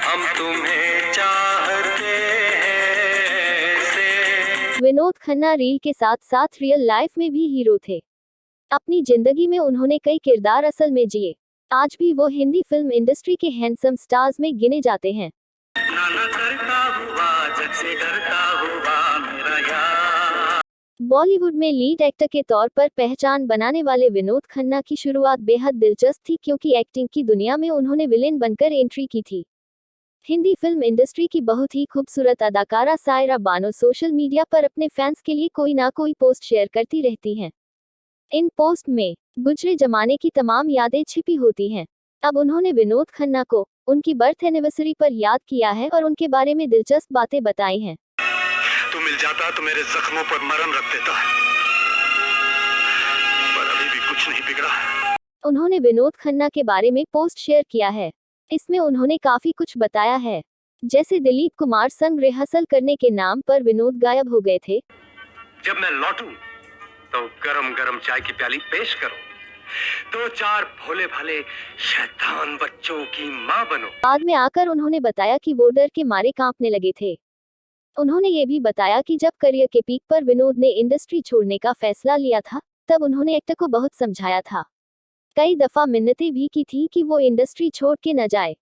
हम तुम्हें चाहते हैं से। विनोद खन्ना रील के साथ साथ रियल लाइफ में भी हीरो थे। अपनी जिंदगी में उन्होंने कई किरदार असल में जिए। आज भी वो हिंदी फिल्म इंडस्ट्री के हैंडसम स्टार्स में गिने जाते हैं। नाना करता हुआ जग से डरता हुआ मेरा यार। बॉलीवुड में लीड एक्टर के तौर पर पहचान बनाने वाले विनोद खन्ना की शुरुआत बेहद दिलचस्प थी, क्योंकि एक्टिंग की दुनिया में उन्होंने विलेन बनकर एंट्री की थी। हिंदी फिल्म इंडस्ट्री की बहुत ही खूबसूरत अदाकारा सायरा बानो सोशल मीडिया पर अपने फैंस के लिए कोई ना कोई पोस्ट शेयर करती रहती हैं। इन पोस्ट में गुजरे जमाने की तमाम यादें छिपी होती हैं। अब उन्होंने विनोद खन्ना को उनकी बर्थ एनिवर्सरी पर याद किया है और उनके बारे में दिलचस्प बातें बताई हैं। तू मिल जाता तो मेरे जख्मों पर मरहम रख देता, पर अभी भी कुछ नहीं बिगड़ा। उन्होंने विनोद खन्ना के बारे में पोस्ट शेयर किया है। इसमें उन्होंने काफी कुछ बताया है, जैसे दिलीप कुमार संग रिहर्सल करने के नाम पर विनोद गायब हो गए थे। जब मैं लौटूं तो गरम गरम चाय की प्याली पेश करो, दो चार भोले भाले शैतान बच्चों की माँ बनो। बाद में आकर उन्होंने बताया कि वो डर के मारे कांपने लगे थे। उन्होंने ये भी बताया कि जब करियर के पीक पर विनोद ने इंडस्ट्री छोड़ने का फैसला लिया था, तब उन्होंने एक्टर को बहुत समझाया था। कई दफा मिन्नतें भी की थी कि वो इंडस्ट्री छोड़ के न जाए।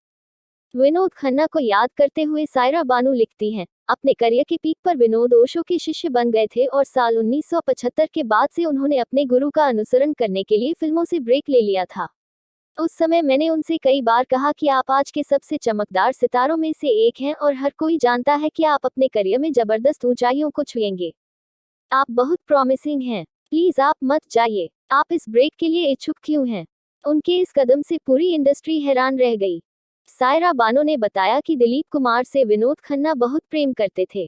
विनोद खन्ना को याद करते हुए सायरा बानो लिखती हैं, अपने करियर के पीक पर विनोद ओशो के शिष्य बन गए थे और साल 1975 के बाद से उन्होंने अपने गुरु का अनुसरण करने के लिए फिल्मों से ब्रेक ले लिया था। उस समय मैंने उनसे कई बार कहा कि आप आज के सबसे चमकदार सितारों में से एक हैं और हर कोई जानता है कि आप अपने करियर में जबरदस्त ऊंचाइयों को छुएंगे। आप बहुत प्रॉमिसिंग हैं, प्लीज आप मत जाइए। आप इस ब्रेक के लिए इच्छुक क्यों हैं? उनके इस कदम से पूरी इंडस्ट्री हैरान रह गई। सायरा बानो ने बताया कि दिलीप कुमार से विनोद खन्ना बहुत प्रेम करते थे।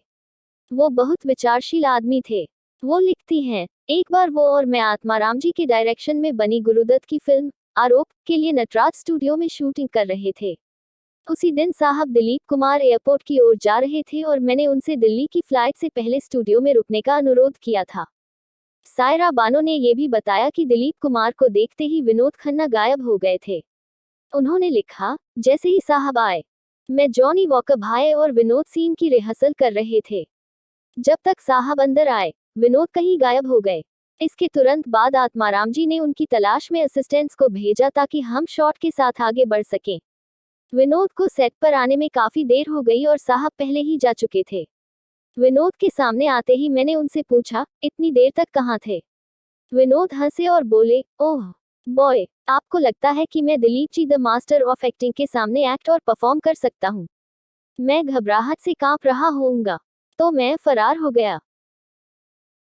वो बहुत विचारशील आदमी थे। वो लिखती हैं, एक बार वो और मैं आत्माराम जी के डायरेक्शन में बनी गुरुदत्त की फिल्म आरोप के लिए नटराज स्टूडियो में शूटिंग कर रहे थे। उसी दिन साहब दिलीप कुमार एयरपोर्ट की ओर जा रहे थे और मैंने उनसे दिल्ली की फ्लाइट से पहले स्टूडियो में रुकने का अनुरोध किया था। सायरा बानो ने यह भी बताया कि दिलीप कुमार को देखते ही विनोद खन्ना गायब हो गए थे। उन्होंने लिखा, जैसे ही साहब आए, मैं जॉनी वॉकर भाई और विनोद सीन की रिहर्सल कर रहे थे। जब तक साहब अंदर आए, विनोद कहीं गायब हो गए। इसके तुरंत बाद आत्माराम जी ने उनकी तलाश में असिस्टेंट्स को भेजा ताकि हम शॉट के साथ आगे बढ़ सकें। विनोद को सेट पर आने में काफी देर हो गई और साहब पहले ही जा चुके थे। विनोद के सामने आते ही मैंने उनसे पूछा, इतनी देर तक कहाँ थे? विनोद हंसे और बोले, ओह बॉय, आपको लगता है कि मैं Dilip ji the master of acting के सामने एक्ट और परफॉर्म कर सकता हूँ? मैं घबराहट से कांप रहा होऊंगा, तो मैं फरार हो गया।